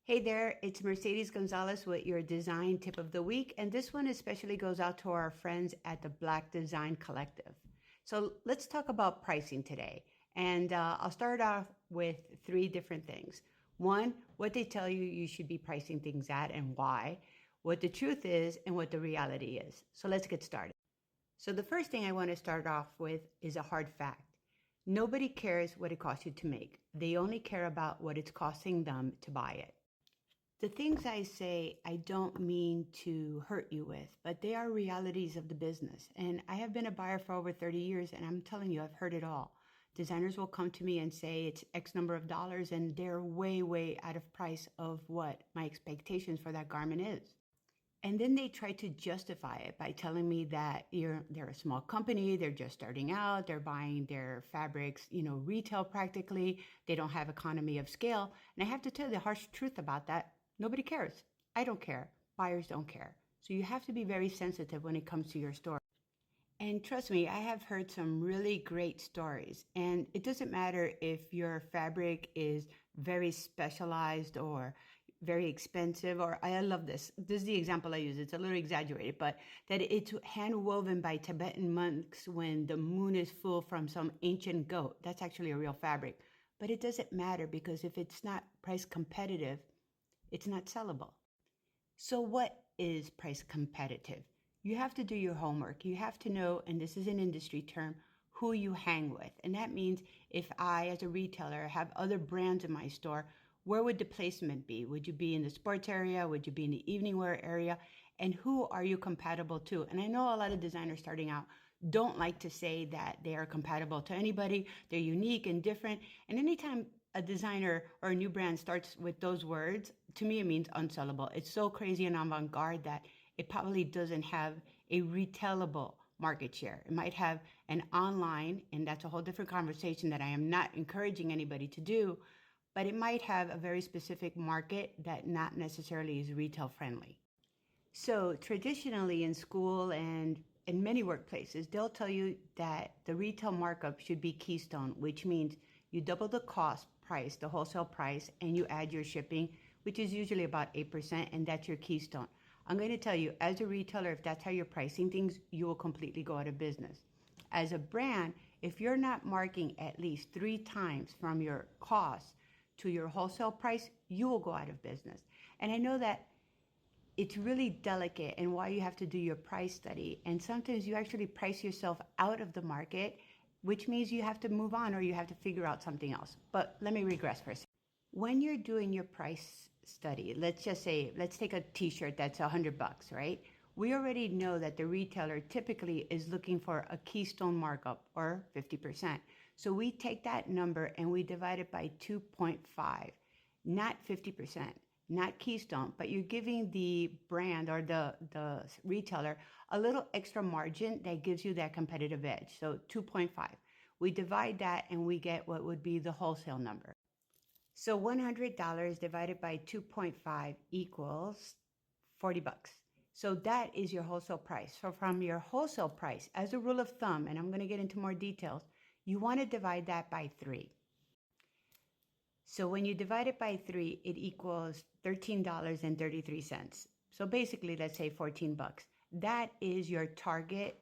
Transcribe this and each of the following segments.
Hey there, it's Mercedes Gonzalez with your design tip of the week, and this one especially goes out to our friends at the Black Design Collective. So let's talk about pricing today, and I'll start off with three different things. One, what they tell you you should be pricing things at and why, what the truth is, and what the reality is. So let's get started. So the first thing I want to start off with is a hard fact. Nobody cares what it costs you to make. They only care about what it's costing them to buy it. The things I say, I don't mean to hurt you with, but they are realities of the business. And I have been a buyer for over 30 years, and I'm telling you, I've heard it all. Designers will come to me and say it's X number of dollars, and they're way, way out of price of what my expectations for that garment is. And then they try to justify it by telling me that they're a small company, they're just starting out, they're buying their fabrics, retail practically, they don't have economy of scale. And I have to tell you the harsh truth about that. Nobody cares. I don't care. Buyers don't care. So you have to be very sensitive when it comes to your store. And trust me, I have heard some really great stories. And it doesn't matter if your fabric is very specialized or very expensive, or I love this. This is the example I use. It's a little exaggerated, but that it's hand woven by Tibetan monks when the moon is full from some ancient goat. That's actually a real fabric. But it doesn't matter because if it's not price competitive, it's not sellable. So what is price competitive? You have to do your homework. You have to know, and this is an industry term, who you hang with. And that means if I, as a retailer, have other brands in my store, where would the placement be? Would you be in the sports area? Would you be in the evening wear area? And who are you compatible to? And I know a lot of designers starting out don't like to say that they are compatible to anybody. They're unique and different. And anytime a designer or a new brand starts with those words, to me, it means unsellable. It's so crazy and avant-garde that it probably doesn't have a retailable market share. It might have an online, and that's a whole different conversation that I am not encouraging anybody to do, but it might have a very specific market that not necessarily is retail friendly. So traditionally in school and in many workplaces, they'll tell you that the retail markup should be keystone, which means you double the cost price, the wholesale price, and you add your shipping, which is usually about 8%, and that's your keystone. I'm going to tell you, as a retailer, if that's how you're pricing things, you will completely go out of business. As a brand, if you're not marking at least 3 times from your cost to your wholesale price, you will go out of business. And I know that it's really delicate and why you have to do your price study. And sometimes you actually price yourself out of the market, which means you have to move on or you have to figure out something else. But let me regress for a second. When you're doing your price study, let's just say, let's take a t-shirt that's $100, right? We already know that the retailer typically is looking for a keystone markup or 50%. So we take that number and we divide it by 2.5, not 50%, not keystone, but you're giving the brand or the retailer a little extra margin that gives you that competitive edge. So 2.5. We divide that and we get what would be the wholesale number. So $100 divided by 2.5 equals 40 bucks. So that is your wholesale price. So from your wholesale price, as a rule of thumb, and I'm going to get into more details, you want to divide that by 3. So when you divide it by 3, it equals $13.33. So basically, let's say 14 bucks. That is your target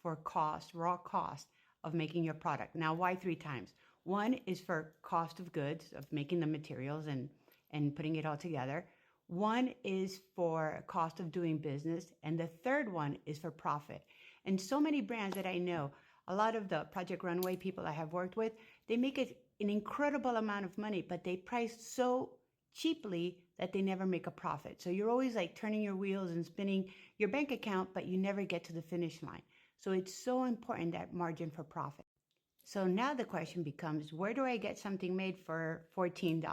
for cost, raw cost of making your product. Now, why 3 times? One is for cost of goods, of making the materials and putting it all together. One is for cost of doing business. And the third one is for profit. And so many brands that I know, a lot of the Project Runway people I have worked with, they make it an incredible amount of money, but they price so cheaply that they never make a profit. So you're always like turning your wheels and spinning your bank account, but you never get to the finish line. So it's so important, that margin for profit. So now the question becomes, where do I get something made for $14?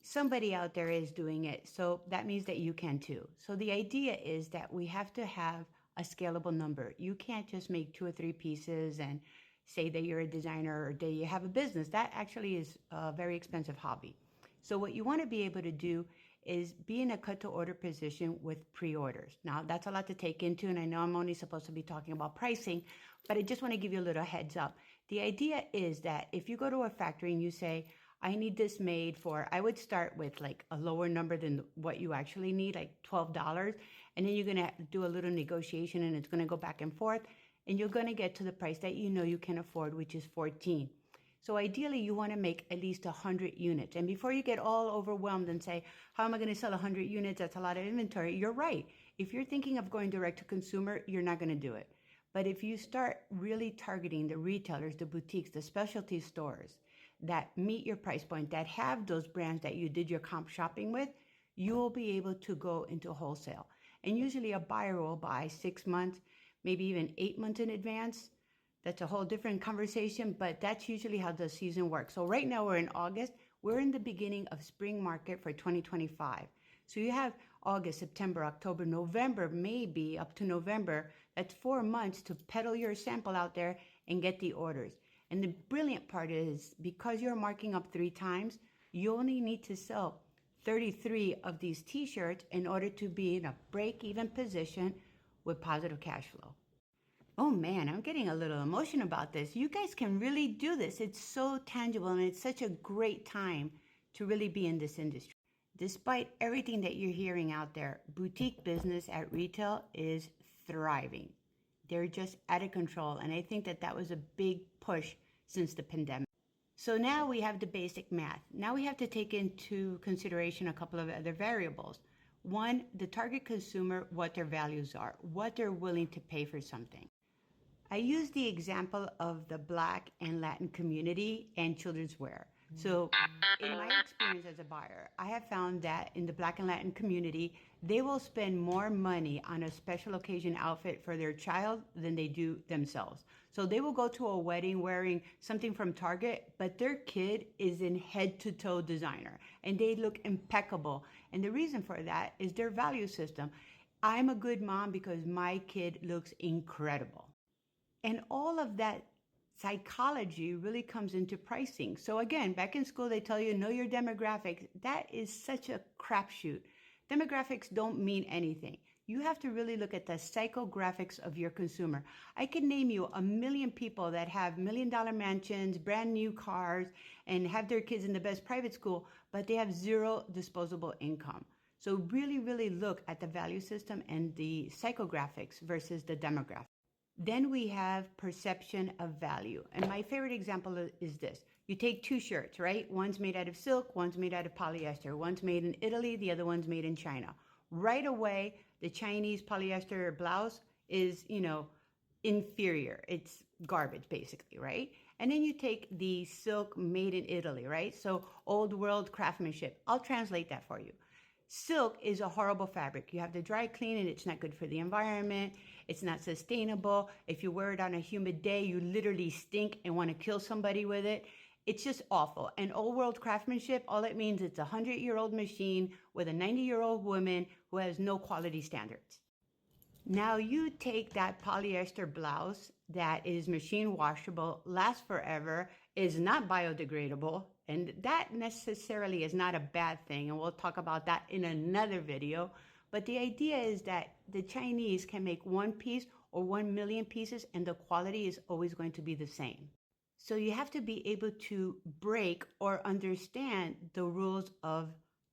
Somebody out there is doing it, so that means that you can too. So the idea is that we have to have a scalable number. You can't just make 2 or 3 pieces and say that you're a designer or that you have a business. That actually is a very expensive hobby. So what you want to be able to do is be in a cut to order position with pre-orders. Now that's a lot to take into, and I know I'm only supposed to be talking about pricing, but I just want to give you a little heads up. The idea is that if you go to a factory and you say, I need this made for, I would start with like a lower number than what you actually need, like $12. And then you're going to do a little negotiation and it's going to go back and forth. And you're going to get to the price that you know you can afford, which is 14. So ideally, you want to make at least 100 units. And before you get all overwhelmed and say, how am I going to sell 100 units? That's a lot of inventory. You're right. If you're thinking of going direct to consumer, you're not going to do it. But if you start really targeting the retailers, the boutiques, the specialty stores that meet your price point, that have those brands that you did your comp shopping with, you will be able to go into wholesale. And usually a buyer will buy 6 months, maybe even 8 months in advance. That's a whole different conversation, but that's usually how the season works. So right now we're in August. We're in the beginning of spring market for 2025. So you have August, September, October, November, maybe up to November. That's 4 months to peddle your sample out there and get the orders. And the brilliant part is because you're marking up 3 times, you only need to sell 33 of these t-shirts in order to be in a break-even position with positive cash flow. Oh man, I'm getting a little emotional about this. You guys can really do this. It's so tangible and it's such a great time to really be in this industry. Despite everything that you're hearing out there, boutique business at retail is thriving. They're just out of control. And I think that that was a big push since the pandemic. So now we have the basic math. Now we have to take into consideration a couple of other variables. One, the target consumer, what their values are, what they're willing to pay for something. I use the example of the Black and Latin community and children's wear. So in my experience as a buyer, I have found that in the Black and Latin community, they will spend more money on a special occasion outfit for their child than they do themselves. So they will go to a wedding wearing something from Target, but their kid is in head to toe designer and they look impeccable. And the reason for that is their value system. I'm a good mom because my kid looks incredible. And all of that psychology really comes into pricing. So again, back in school, they tell you, know your demographics. That is such a crapshoot. Demographics don't mean anything. You have to really look at the psychographics of your consumer. I can name you 1 million people that have $1 million mansions, brand new cars, and have their kids in the best private school, but they have zero disposable income. So really, really look at the value system and the psychographics versus the demographics. Then we have perception of value. And my favorite example is this. You take 2 shirts, right? One's made out of silk, one's made out of polyester. One's made in Italy, the other one's made in China. Right away, the Chinese polyester blouse is, inferior. It's garbage, basically, right? And then you take the silk made in Italy, right? So old world craftsmanship. I'll translate that for you. Silk is a horrible fabric. You have to dry clean it. It's not good for the environment. It's not sustainable. If you wear it on a humid day, you literally stink and want to kill somebody with it. It's just awful. And old world craftsmanship, all it means it's a 100-year-old machine with a 90-year-old woman who has no quality standards. Now you take that polyester blouse that is machine washable, lasts forever, is not biodegradable, and that necessarily is not a bad thing. And we'll talk about that in another video. But the idea is that the Chinese can make 1 piece or 1 million pieces and the quality is always going to be the same. So you have to be able to break or understand the rules of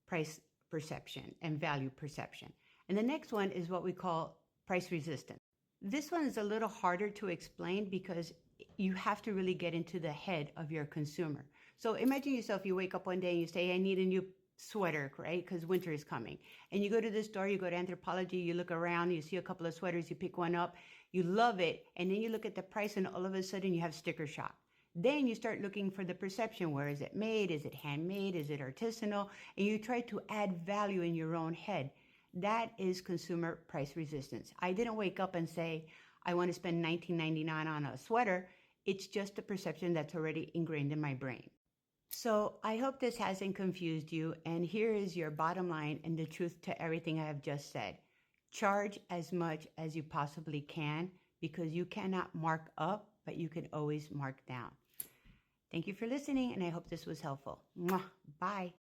price perception and value perception. And the next one is what we call price resistance. This one is a little harder to explain because you have to really get into the head of your consumer. So imagine yourself, you wake up one day and you say, I need a new sweater, right? Because winter is coming. And you go to the store, you go to Anthropologie, you look around, you see a couple of sweaters, you pick one up, you love it. And then you look at the price and all of a sudden you have sticker shock. Then you start looking for the perception. Where is it made? Is it handmade? Is it artisanal? And you try to add value in your own head. That is consumer price resistance. I didn't wake up and say, I want to spend $19.99 on a sweater. It's just a perception that's already ingrained in my brain. So I hope this hasn't confused you. And here is your bottom line and the truth to everything I have just said. Charge as much as you possibly can because you cannot mark up, but you can always mark down. Thank you for listening, and I hope this was helpful. Mwah. Bye.